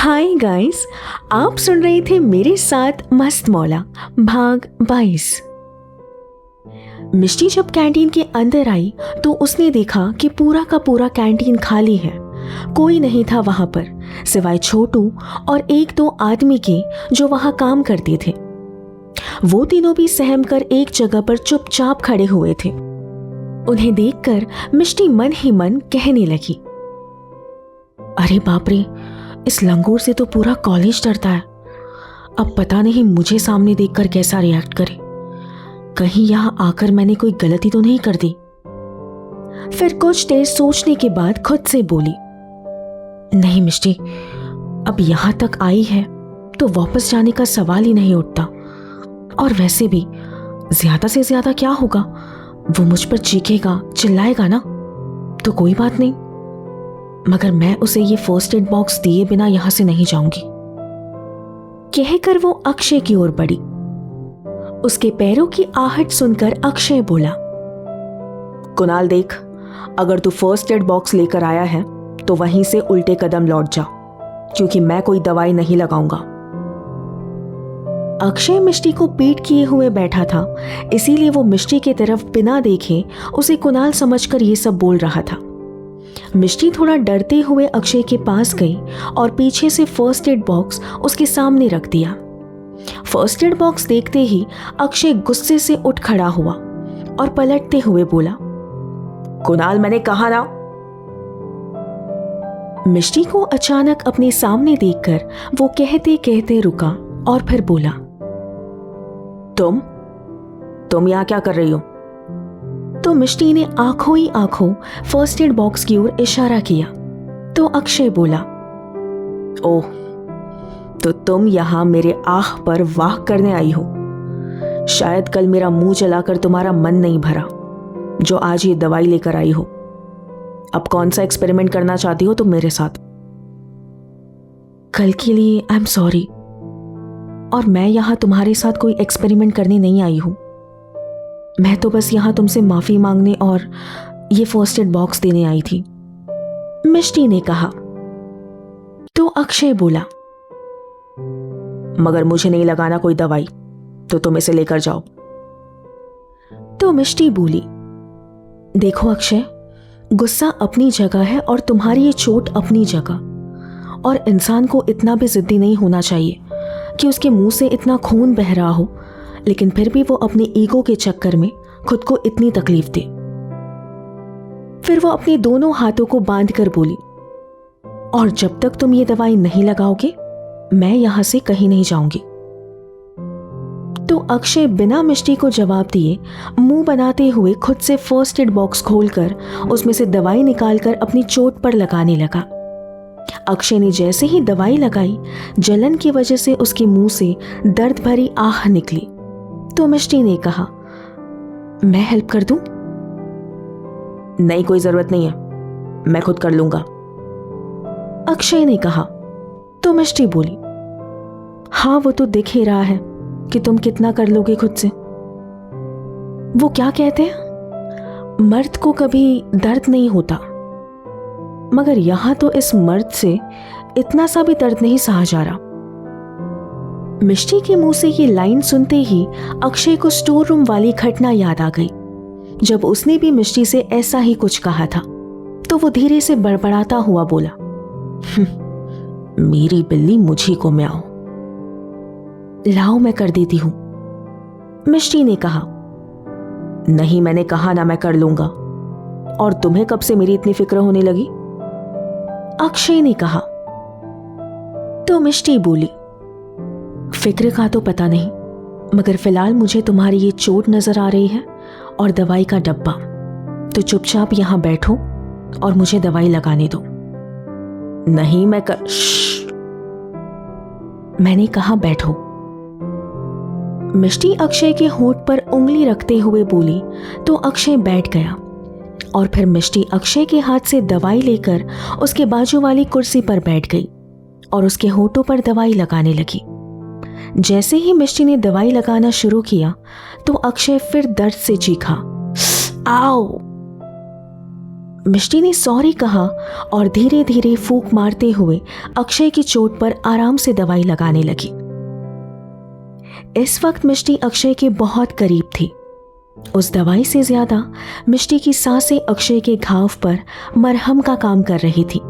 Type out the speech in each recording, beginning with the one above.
Hi guys, आप सुन रहे थे मेरे साथ मस्त मौला भाग 22। मिष्टी जब कैंटीन के अंदर आई तो उसने देखा कि पूरा का पूरा कैंटीन खाली है। कोई नहीं था वहां पर सिवाय छोटू और एक दो आदमी के जो वहां काम करते थे। वो तीनों भी सहम कर एक जगह पर चुपचाप खड़े हुए थे। उन्हें देखकर मिष्टी मन ही मन कहने लगी, अरे बाप रे, इस लंगूर से तो पूरा कॉलेज डरता है। अब पता नहीं मुझे सामने देखकर कैसा रिएक्ट करे। कहीं यहां आकर मैंने कोई गलती तो नहीं कर दी। फिर कुछ देर सोचने के बाद खुद से बोली, नहीं मिष्टी, अब यहां तक आई है तो वापस जाने का सवाल ही नहीं उठता। और वैसे भी ज्यादा से ज्यादा क्या होगा, वो मुझ पर चीखेगा चिल्लाएगा ना, तो कोई बात नहीं। मगर मैं उसे ये फर्स्ट एड बॉक्स दिए बिना यहां से नहीं जाऊंगी। कहकर वो अक्षय की ओर बढ़ी। उसके पैरों की आहट सुनकर अक्षय बोला, कुणाल देख, अगर तू फर्स्ट एड बॉक्स लेकर आया है तो वहीं से उल्टे कदम लौट जा, क्योंकि मैं कोई दवाई नहीं लगाऊंगा। अक्षय मिष्टी को पीठ किए हुए बैठा था, इसीलिए वो मिष्टी की तरफ बिना देखे उसे कुणाल समझकर ये सब बोल रहा था। मिष्टी थोड़ा डरते हुए अक्षय के पास गई और पीछे से फर्स्ट एड बॉक्स उसके सामने रख दिया। फर्स्ट एड बॉक्स देखते ही अक्षय गुस्से से उठ खड़ा हुआ और पलटते हुए बोला, कुणाल, मैंने कहा ना। मिष्टी को अचानक अपने सामने देखकर वो कहते कहते रुका और फिर बोला, तुम यहां क्या कर रही हो? तो मिष्टी ने आंखों ही आंखों फर्स्ट एड बॉक्स की ओर इशारा किया। तो अक्षय बोला, ओह, तो तुम यहां मेरे आह पर वाह करने आई हो। शायद कल मेरा मुंह जलाकर तुम्हारा मन नहीं भरा, जो आज ये दवाई लेकर आई हो। अब कौन सा एक्सपेरिमेंट करना चाहती हो तुम मेरे साथ? कल के लिए आई एम सॉरी, और मैं यहां तुम्हारे साथ कोई एक्सपेरिमेंट करने नहीं आई हूं। मैं तो बस यहां तुमसे माफी मांगने और ये फर्स्ट एड बॉक्स देने आई थी, मिष्टी ने कहा। तो अक्षय बोला, मगर मुझे नहीं लगाना कोई दवाई, तो तुम इसे लेकर जाओ। तो मिष्टी बोली, देखो अक्षय, गुस्सा अपनी जगह है और तुम्हारी ये चोट अपनी जगह, और इंसान को इतना भी जिद्दी नहीं होना चाहिए कि उसके मुंह से इतना खून बह रहा हो, लेकिन फिर भी वो अपने ईगो के चक्कर में खुद को इतनी तकलीफ दे। फिर वो अपने दोनों हाथों को बांधकर बोली, और जब तक तुम ये दवाई नहीं लगाओगे मैं यहां से कहीं नहीं जाऊंगी। तो अक्षय बिना मिष्टी को जवाब दिए मुंह बनाते हुए खुद से फर्स्ट एड बॉक्स खोलकर उसमें से दवाई निकालकर अपनी चोट पर लगाने लगा। अक्षय ने जैसे ही दवाई लगाई, जलन की वजह से उसके मुंह से दर्द भरी आह निकली। तो मिष्टी ने कहा, मैं हेल्प कर दूं? नहीं, कोई जरूरत नहीं है, मैं खुद कर लूंगा, अक्षय ने कहा। तो मिष्टी बोली, हाँ, वो तो दिख ही रहा है कि तुम कितना कर लोगे खुद से। वो क्या कहते हैं, मर्द को कभी दर्द नहीं होता, मगर यहां तो इस मर्द से इतना सा भी दर्द नहीं सहा जा रहा। मिष्टी के मुंह से ये लाइन सुनते ही अक्षय को स्टोर रूम वाली घटना याद आ गई, जब उसने भी मिष्टी से ऐसा ही कुछ कहा था। तो वो धीरे से बड़बड़ाता हुआ बोला, मेरी बिल्ली मुझी को म्याओ। लाओ, मैं कर देती हूं, मिष्टी ने कहा। नहीं, मैंने कहा ना, मैं कर लूंगा। और तुम्हें कब से मेरी इतनी फिक्र होने लगी? अक्षय ने कहा। तो मिष्टी बोली, फिक्र का तो पता नहीं, मगर फिलहाल मुझे तुम्हारी ये चोट नजर आ रही है और दवाई का डब्बा, तो चुपचाप यहां बैठो और मुझे दवाई लगाने दो। नहीं, मैंने कहा बैठो। मिष्टी अक्षय के होंठ पर उंगली रखते हुए बोली। तो अक्षय बैठ गया और फिर मिष्टी अक्षय के हाथ से दवाई लेकर उसके बाजू वाली कुर्सी पर बैठ गई और उसके होठों पर दवाई लगाने लगी। जैसे ही मिष्टी ने दवाई लगाना शुरू किया तो अक्षय फिर दर्द से चीखा, आओ। मिष्टी ने सॉरी कहा और धीरे धीरे फूंक मारते हुए अक्षय की चोट पर आराम से दवाई लगाने लगी। इस वक्त मिष्टी अक्षय के बहुत करीब थी। उस दवाई से ज्यादा मिष्टी की सांसें अक्षय के घाव पर मरहम का काम कर रही थी।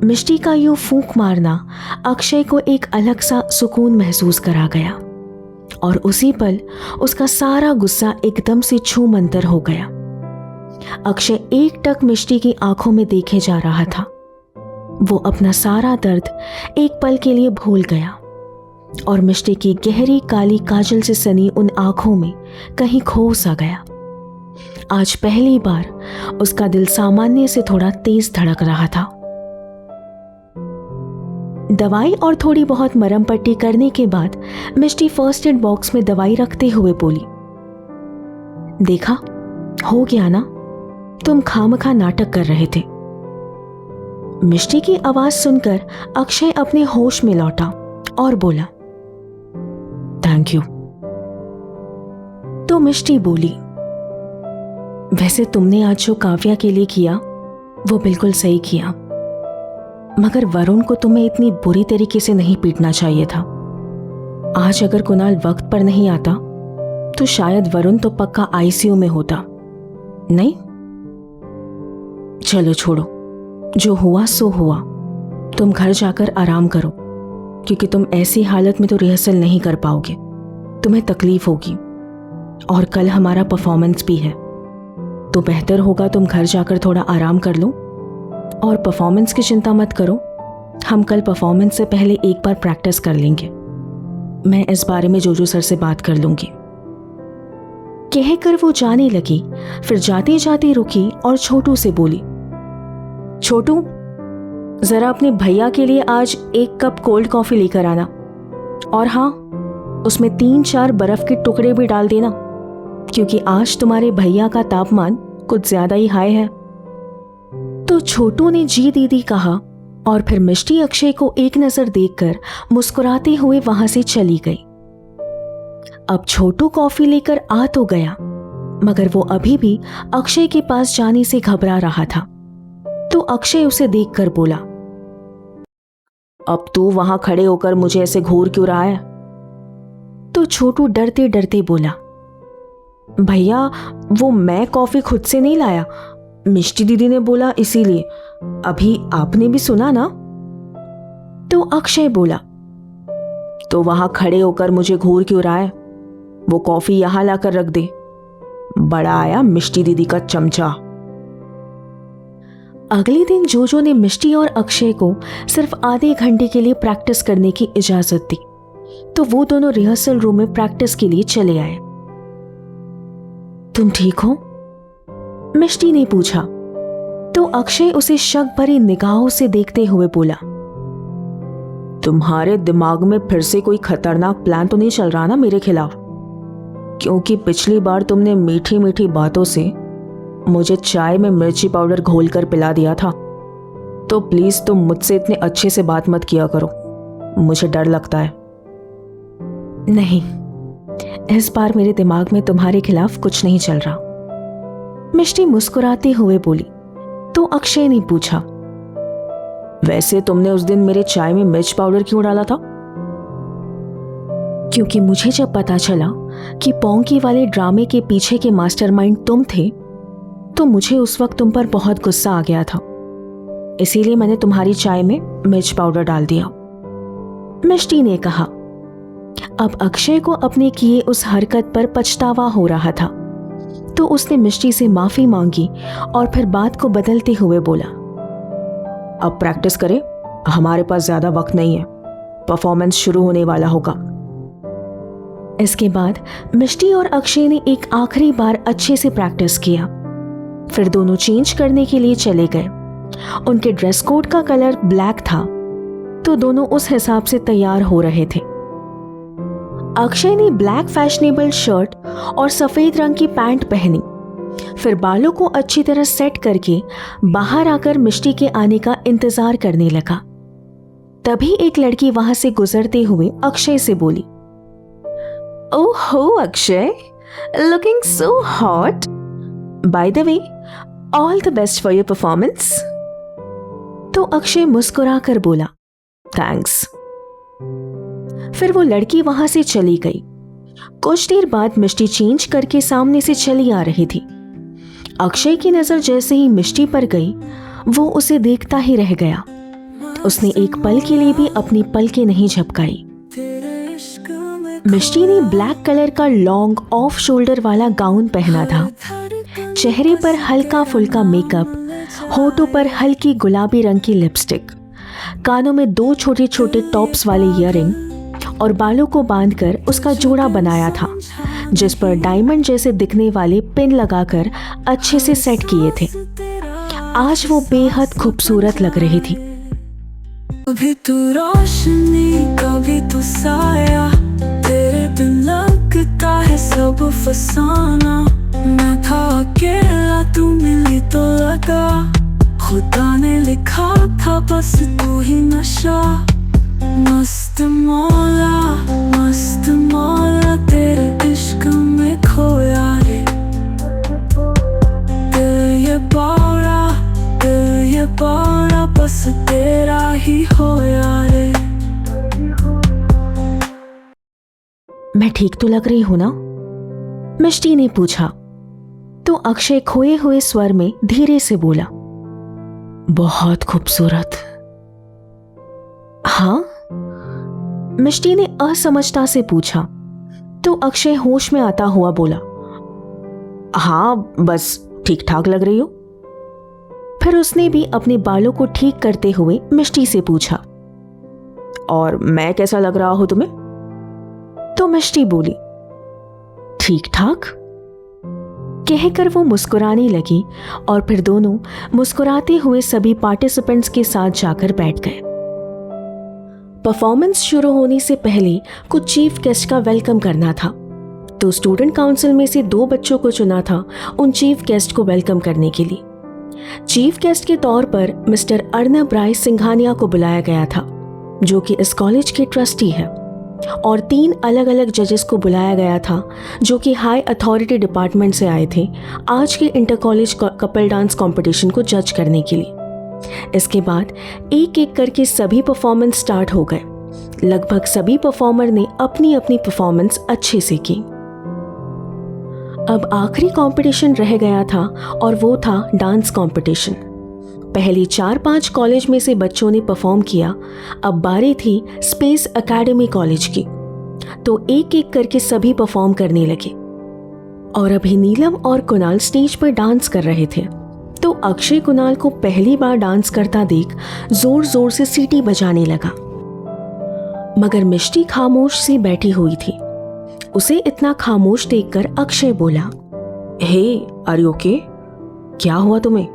मिष्टी का यूं फूंक मारना अक्षय को एक अलग सा सुकून महसूस करा गया और उसी पल उसका सारा गुस्सा एकदम से छूमंतर हो गया। अक्षय एकटक मिष्टी की आंखों में देखे जा रहा था। वो अपना सारा दर्द एक पल के लिए भूल गया और मिष्टी की गहरी काली काजल से सनी उन आंखों में कहीं खो सा गया। आज पहली बार उसका दिल सामान्य से थोड़ा तेज धड़क रहा था। दवाई और थोड़ी बहुत मरहम पट्टी करने के बाद मिष्टी फर्स्ट एड बॉक्स में दवाई रखते हुए बोली, देखा, हो गया ना, तुम खामखा नाटक कर रहे थे। मिष्टी की आवाज सुनकर अक्षय अपने होश में लौटा और बोला, थैंक यू। तो मिष्टी बोली, वैसे तुमने आज जो काव्या के लिए किया वो बिल्कुल सही किया, मगर वरुण को तुम्हें इतनी बुरी तरीके से नहीं पीटना चाहिए था। आज अगर कुणाल वक्त पर नहीं आता तो शायद वरुण तो पक्का आईसीयू में होता। नहीं, चलो छोड़ो, जो हुआ सो हुआ। तुम घर जाकर आराम करो, क्योंकि तुम ऐसी हालत में तो रिहर्सल नहीं कर पाओगे, तुम्हें तकलीफ होगी और कल हमारा परफॉर्मेंस भी है। तो बेहतर होगा तुम घर जाकर थोड़ा आराम कर लो और परफॉर्मेंस की चिंता मत करो। हम कल परफॉर्मेंस से पहले एक बार प्रैक्टिस कर लेंगे। मैं इस बारे में जोजो सर से बात कर लूंगी। कहकर वो जाने लगी, फिर जाते जाते रुकी और छोटू से बोली, छोटू, जरा अपने भैया के लिए आज 1 कप कोल्ड कॉफी लेकर आना, और हाँ, उसमें 3-4 बर्फ के टुकड़े भी डाल देना, क्योंकि आज तुम्हारे भैया का तापमान कुछ ज्यादा ही हाई है। तो छोटू ने जी दीदी कहा और फिर मिष्टी अक्षय को एक नजर देखकर मुस्कुराते हुए वहां से चली गई। अब छोटू कॉफी लेकर आ तो गया, मगर वो अभी भी अक्षय के पास जाने से घबरा रहा था। तो अक्षय उसे देखकर बोला, अब तू वहां खड़े होकर मुझे ऐसे घूर क्यों रहा है? तो छोटू डरते डरते बोला, भैया, वो मैं कॉफी खुद से नहीं लाया, मिष्टी दीदी ने बोला इसीलिए। अभी आपने भी सुना ना? तो अक्षय बोला, तो वहां खड़े होकर मुझे घूर क्यों रहा है? वो कॉफी यहां लाकर रख दे। बड़ा आया मिष्टी दीदी का चमचा। अगले दिन जोजो ने मिष्टी और अक्षय को सिर्फ आधे घंटे के लिए प्रैक्टिस करने की इजाजत दी, तो वो दोनों रिहर्सल रूम में प्रैक्टिस के लिए चले आए। तुम ठीक हो? मिष्टी ने पूछा। तो अक्षय उसे शक भरी निगाहों से देखते हुए बोला, तुम्हारे दिमाग में फिर से कोई खतरनाक प्लान तो नहीं चल रहा ना मेरे खिलाफ? क्योंकि पिछली बार तुमने मीठी मीठी बातों से मुझे चाय में मिर्ची पाउडर घोलकर पिला दिया था। तो प्लीज तुम मुझसे इतने अच्छे से बात मत किया करो, मुझे डर लगता है। नहीं, इस बार मेरे दिमाग में तुम्हारे खिलाफ कुछ नहीं चल रहा, मिष्टी मुस्कुराते हुए बोली। तो अक्षय ने पूछा, वैसे तुमने उस दिन मेरे चाय में मिर्च पाउडर क्यों डाला था? क्योंकि मुझे जब पता चला कि पोंकी वाले ड्रामे के पीछे के मास्टरमाइंड तुम थे, तो मुझे उस वक्त तुम पर बहुत गुस्सा आ गया था, इसीलिए मैंने तुम्हारी चाय में मिर्च पाउडर डाल दिया, मिष्टी ने कहा। अब अक्षय को अपने किए उस हरकत पर पछतावा हो रहा था, तो उसने मिष्टी से माफी मांगी और फिर बात को बदलते हुए बोला, अब प्रैक्टिस करें, हमारे पास ज्यादा वक्त नहीं है, परफॉर्मेंस शुरू होने वाला होगा। इसके बाद मिष्टी और अक्षय ने एक आखिरी बार अच्छे से प्रैक्टिस किया, फिर दोनों चेंज करने के लिए चले गए। उनके ड्रेस कोड का कलर ब्लैक था, तो दोनों उस हिसाब से तैयार हो रहे थे। अक्षय ने ब्लैक फैशनेबल शर्ट और सफेद रंग की पैंट पहनी, फिर बालों को अच्छी तरह सेट करके बाहर आकर मिष्टी के आने का इंतजार करने लगा। तभी एक लड़की वहां से गुजरते हुए अक्षय से बोली, ओहो Akshay, looking so hot. By the way, all the best for your performance. तो अक्षय मुस्कुरा कर बोला, थैंक्स। फिर वो लड़की वहां से चली गई। कुछ देर बाद मिष्टी चेंज करके सामने से चली आ रही थी। अक्षय की नजर जैसे ही मिष्टी पर गई, वो उसे देखता ही रह गया। उसने एक पल के लिए भी अपनी पलकें नहीं झपकाई। मिष्टी ने ब्लैक कलर का लॉन्ग ऑफ शोल्डर वाला गाउन पहना था। चेहरे पर हल्का फुल्का मेकअप, होठों पर हल्की गुलाबी रंग की लिपस्टिक, कानों में 2 छोटे छोटे टॉप्स वाले ईयररिंग और बालों को बांधकर उसका जोड़ा बनाया था, जिस पर डायमंड जैसे दिखने वाले पिन लगाकर अच्छे से सेट किए थे। आज वो बेहद खूबसूरत लग रही थी। कभी तू रोशनी कभी तू साया, तेरे बिन लगता है सब फसाना। मैं था अकेला तू मिली तो लगा, खुदा ने लिखा था बस तू ही नशा। मस्त मौला तेरे इश्क में खोया रे। दिल ये बारा बस तेरा ही होया रे। मैं ठीक तो लग रही हूं ना? मिष्टी ने पूछा। तो अक्षय खोए हुए स्वर में धीरे से बोला, बहुत खूबसूरत। हाँ? मिष्टी ने असमझता से पूछा। तो अक्षय होश में आता हुआ बोला, हाँ बस ठीक ठाक लग रही हो। फिर उसने भी अपने बालों को ठीक करते हुए मिष्टी से पूछा, और मैं कैसा लग रहा हूं तुम्हें? तो मिष्टी बोली, ठीक ठाक। कहकर वो मुस्कुराने लगी और फिर दोनों मुस्कुराते हुए सभी पार्टिसिपेंट्स के साथ जाकर बैठ गए। परफॉर्मेंस शुरू होने से पहले कुछ चीफ गेस्ट का वेलकम करना था, तो स्टूडेंट काउंसिल में से 2 बच्चों को चुना था उन चीफ गेस्ट को वेलकम करने के लिए। चीफ गेस्ट के तौर पर मिस्टर अर्नब राय सिंघानिया को बुलाया गया था, जो कि इस कॉलेज के ट्रस्टी है, और 3 अलग अलग जजेस को बुलाया गया था, जो कि हाई अथॉरिटी डिपार्टमेंट से आए थे आज के inter college couple dance competition को जज करने के लिए। इसके बाद एक एक करके सभी परफॉर्मेंस स्टार्ट हो गए। लगभग सभी परफॉर्मर ने अपनी अपनी परफॉर्मेंस अच्छे से की। अब आखिरी कंपटीशन रह गया था और वो था डांस कंपटीशन। पहले 4-5 कॉलेज में से बच्चों ने परफॉर्म किया। अब बारी थी स्पेस एकेडमी कॉलेज की, तो एक एक करके सभी परफॉर्म करने लगे। और अभी नीलम और कुणाल स्टेज पर डांस कर रहे थे, तो अक्षय कुणाल को पहली बार डांस करता देख जोर जोर से सीटी बजाने लगा। मगर मिष्टी खामोश सी बैठी हुई थी। उसे इतना खामोश देखकर अक्षय बोला, हे आर यू ओके? क्या हुआ तुम्हें?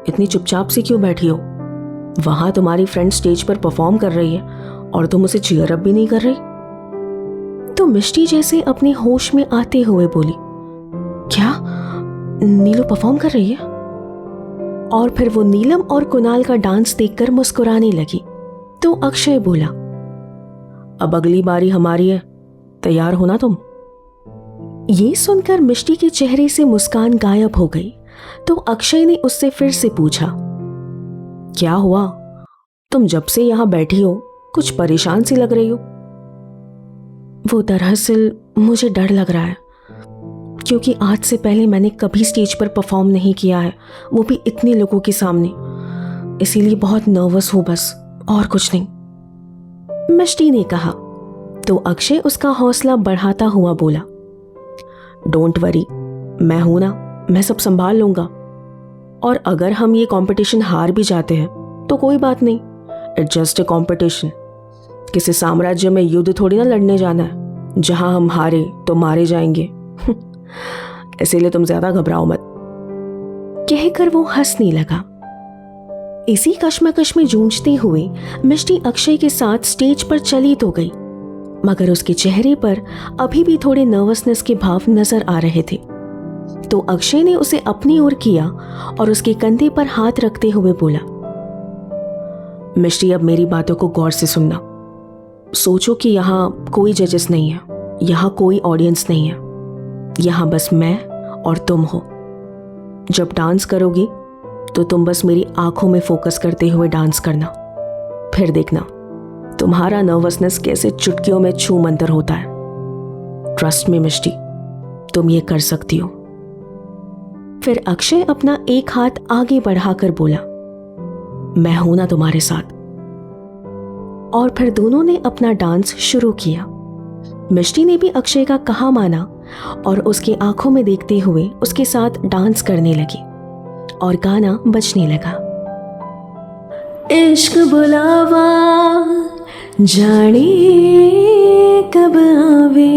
इतनी चुपचाप से क्यों बैठी हो? वहां तुम्हारी फ्रेंड स्टेज पर परफॉर्म कर रही है और तुम उसे चीयर अप भी नहीं कर रही। तो मिष्टी जैसे अपने होश में आते हुए बोली, क्या नीलू परफॉर्म कर रही है? और फिर वो नीलम और कुणाल का डांस देखकर मुस्कुराने लगी। तो अक्षय बोला, अब अगली बारी हमारी है, तैयार हो ना तुम? ये सुनकर मिष्टी के चेहरे से मुस्कान गायब हो गई। तो अक्षय ने उससे फिर से पूछा, क्या हुआ? तुम जब से यहां बैठी हो कुछ परेशान सी लग रही हो। वो दरअसल मुझे डर लग रहा है, क्योंकि आज से पहले मैंने कभी स्टेज पर परफॉर्म नहीं किया है, वो भी इतने लोगों के सामने। इसीलिए बहुत नर्वस हूं बस, और कुछ नहीं, मिष्टी ने कहा। तो अक्षय उसका हौसला बढ़ाता हुआ बोला, डोंट वरी, मैं हूं ना, मैं सब संभाल लूंगा। और अगर हम ये कंपटीशन हार भी जाते हैं तो कोई बात नहीं, इट्स जस्ट अ कंपटीशन। किसी साम्राज्य में युद्ध थोड़ी ना लड़ने जाना है, जहां हम हारे तो मारे जाएंगे। इसीलिए तुम ज्यादा घबराओ मत। कहकर वो हंसने लगा। इसी कश्मकश में जूझते हुए मिष्टी अक्षय के साथ स्टेज पर चली तो गई, मगर उसके चेहरे पर अभी भी थोड़े नर्वसनेस के भाव नजर आ रहे थे। तो अक्षय ने उसे अपनी ओर किया और उसके कंधे पर हाथ रखते हुए बोला, मिष्टी अब मेरी बातों को गौर से सुनना। सोचो कि यहाँ कोई जजेस नहीं है, यहाँ कोई ऑडियंस नहीं है, यहाँ बस मैं और तुम हो। जब डांस करोगी तो तुम बस मेरी आंखों में फोकस करते हुए डांस करना, फिर देखना तुम्हारा नर्वसनेस कैसे चुटकियों में छू मंतर होता है। ट्रस्ट मी मिष्टी, तुम ये कर सकती हो। फिर अक्षय अपना एक हाथ आगे बढ़ाकर बोला, मैं हूं ना तुम्हारे साथ। और फिर दोनों ने अपना डांस शुरू किया। मिष्टी ने भी अक्षय का कहा माना और उसकी आंखों में देखते हुए उसके साथ डांस करने लगी और गाना बजने लगा। इश्क बुलावा जाने कब आवे,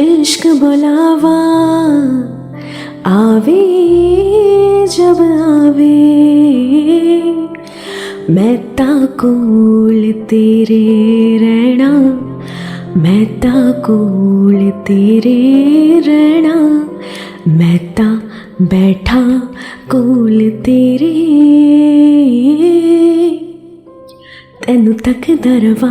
इश्क बुलावा आवे जब आवे, मैं ताकोल तेरे रहना, मैं ताकोल तेरे रहना, मैं ता बैठा कोल तेरे, तेनू तक दरवा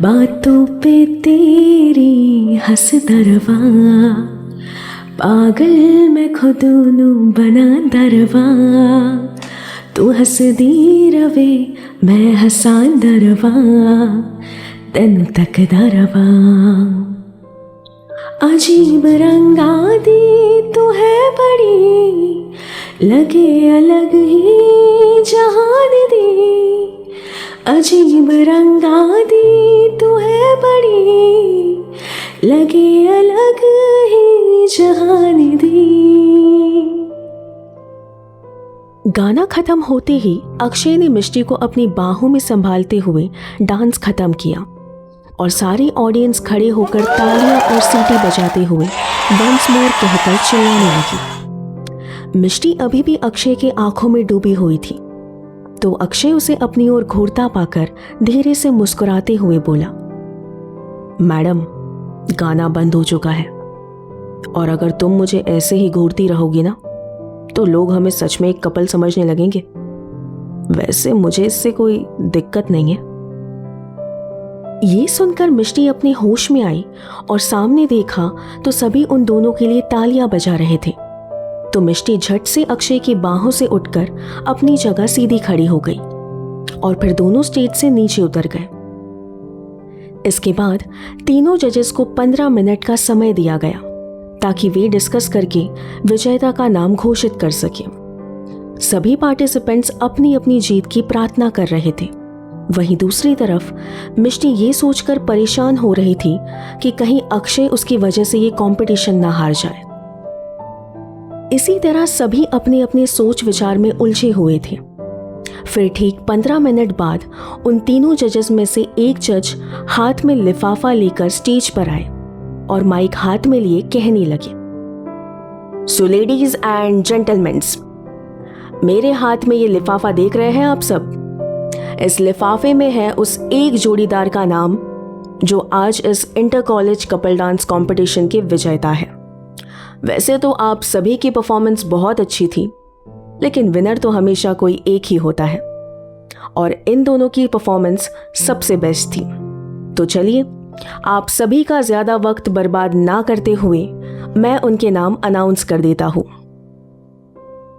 बातों पे तेरी हंस दरवा, पागल मैं खुद नू बना दरवा, तू हंस दी रवे मैं हंसा दरवा, तेनू तक दरवा। अजीब रंगा दी तू है बड़ी, लगे अलग ही जहान दी, अजीब रंगा दी तू है बड़ी, लगे अलग ही जहान दी। गाना खत्म होते ही अक्षय ने मिष्टी को अपनी बाहों में संभालते हुए डांस खत्म किया और सारी ऑडियंस खड़े होकर तालियां और सीटी बजाते हुए वंस मोर कहकर चिल्लाने लगी। मिष्टी अभी भी अक्षय के आंखों में डूबी हुई थी, तो अक्षय उसे अपनी ओर घूरता पाकर धीरे से मुस्कुराते हुए बोला, मैडम गाना बंद हो चुका है और अगर तुम मुझे ऐसे ही घूरती रहोगी ना तो लोग हमें सच में एक कपल समझने लगेंगे। वैसे मुझे इससे कोई दिक्कत नहीं है। ये सुनकर मिष्टी अपने होश में आई और सामने देखा तो सभी उन दोनों के लिए तालियां बजा रहे थे। तो मिष्टी झट से अक्षय की बाहों से उठकर अपनी जगह सीधी खड़ी हो गई और फिर दोनों स्टेज से नीचे उतर गए। इसके बाद तीनों जजेस को 15 मिनट का समय दिया गया ताकि वे डिस्कस करके विजेता का नाम घोषित कर सके। सभी पार्टिसिपेंट्स अपनी अपनी जीत की प्रार्थना कर रहे थे। वहीं दूसरी तरफ मिष्टी ये सोचकर परेशान हो रही थी कि कहीं अक्षय उसकी वजह से ये कंपटीशन ना हार जाए। इसी तरह सभी अपने अपने सोच विचार में उलझे हुए थे। फिर ठीक 15 मिनट बाद उन तीनों जजेस में से एक जज हाथ में लिफाफा लेकर स्टेज पर आए और माइक हाथ में लिए कहने लगे, सो लेडीज एंड जेंटलमेन्स, मेरे हाथ में ये लिफाफा देख रहे हैं आप सब। इस लिफाफे में है उस एक जोड़ीदार का नाम जो आज इस inter college couple dance competition के विजेता है। वैसे तो आप सभी की परफॉर्मेंस बहुत अच्छी थी, लेकिन विनर तो हमेशा कोई एक ही होता है और इन दोनों की परफॉर्मेंस सबसे बेस्ट थी। तो चलिए आप सभी का ज्यादा वक्त बर्बाद ना करते हुए मैं उनके नाम अनाउंस कर देता हूं।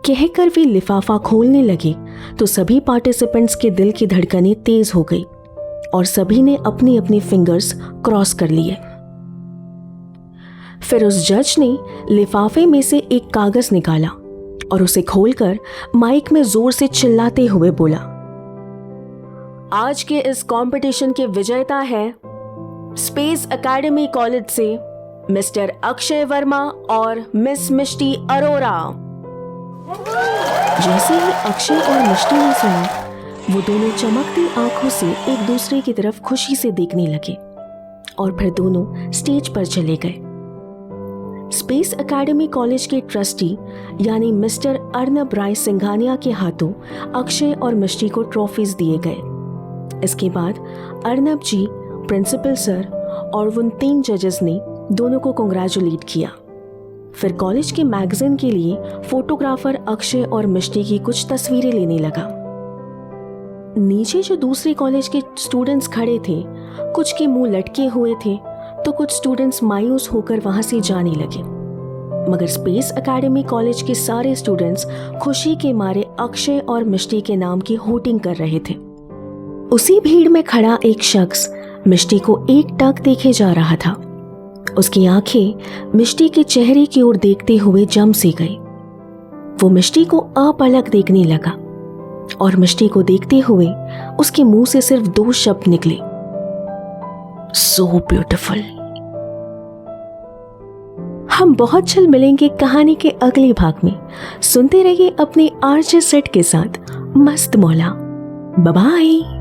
कहकर वे लिफाफा खोलने लगे तो सभी पार्टिसिपेंट्स के दिल की धड़कनें तेज हो गई और सभी ने अपनी अपनी फिंगर्स क्रॉस कर लिए। फिर उस जज ने लिफाफे में से एक कागज निकाला और उसे खोलकर माइक में जोर से चिल्लाते हुए बोला, आज के इस कंपटीशन के विजेता है स्पेस एकेडमी कॉलेज से मिस्टर अक्षय वर्मा और मिस मिष्टी अरोरा। जैसे ही अक्षय और मिष्टी ने सुना, वो दोनों चमकती आंखों से एक दूसरे की तरफ खुशी से देखने लगे और फिर दोनों स्टेज पर चले गए। स्पेस एकेडमी कॉलेज के ट्रस्टी यानी मिस्टर अर्नब राय सिंघानिया के हाथों अक्षय और मिष्टी को ट्रॉफीज दिए गए। इसके बाद अर्नब जी, प्रिंसिपल सर और उन 3 जजेस ने दोनों को कांग्रेचुलेट किया। फिर कॉलेज के मैगजीन के लिए फोटोग्राफर अक्षय और मिष्टी की कुछ तस्वीरें लेने लगा। नीचे जो दूसरे कॉलेज के स्टूडेंट्स खड़े थे, कुछ के मुंह लटके हुए थे तो कुछ स्टूडेंट्स मायूस होकर वहां से जाने लगे। मगर स्पेस एकेडमी कॉलेज के सारे स्टूडेंट्स खुशी के मारे अक्षय और मिष्टी के नाम की होटिंग कर रहे थे। उसी भीड़ में खड़ा एक शख्स मिष्टी को एकटक देखे जा रहा था। उसकी आंखें मिष्टी के चेहरे की ओर देखते हुए जम सी गई। वो मिष्टी को अपलक देखने लगा और मिष्टी को देखते हुए उसके मुंह से सिर्फ 2 शब्द निकले, सो ब्यूटिफुल। हम बहुत जल्द मिलेंगे कहानी के अगले भाग में। सुनते रहिए अपने आरजे सेट के साथ मस्त मौला। Bye bye.